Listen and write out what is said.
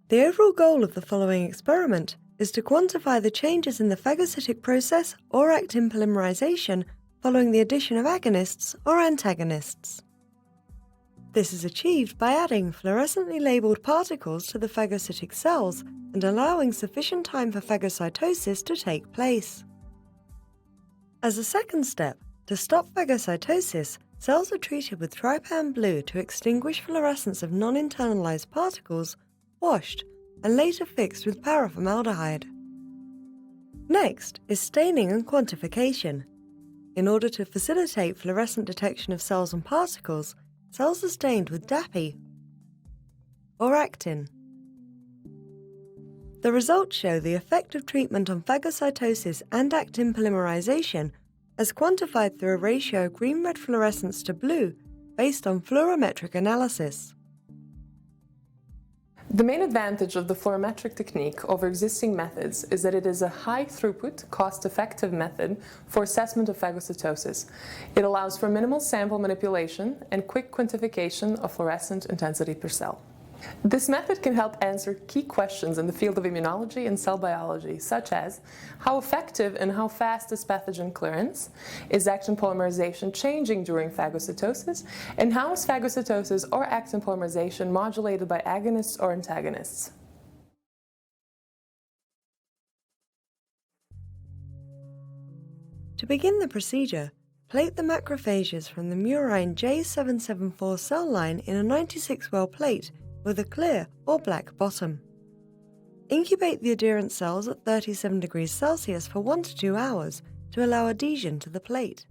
The overall goal of the following experiment is to quantify the changes in the phagocytic process or actin polymerization following the addition of agonists or antagonists. This is achieved by adding fluorescently labeled particles to the phagocytic cells and allowing sufficient time for phagocytosis to take place. As a second step, to stop phagocytosis, cells are treated with trypan blue to extinguish fluorescence of non-internalized particles, washed, and later fixed with paraformaldehyde. Next is staining and quantification. In order to facilitate fluorescent detection of cells and particles, cells are stained with DAPI or actin. The results show the effect of treatment on phagocytosis and actin polymerization as quantified through a ratio of green-red fluorescence to blue based on fluorometric analysis. The main advantage of the fluorometric technique over existing methods is that it is a high-throughput, cost-effective method for assessment of phagocytosis. It allows for minimal sample manipulation and quick quantification of fluorescent intensity per cell. This method can help answer key questions in the field of immunology and cell biology, such as how effective and how fast is pathogen clearance, is actin polymerization changing during phagocytosis, and how is phagocytosis or actin polymerization modulated by agonists or antagonists. To begin the procedure, plate the macrophages from the murine J774 cell line in a 96-well plate with a clear or black bottom. Incubate the adherent cells at 37 degrees Celsius for 1 to 2 hours to allow adhesion to the plate.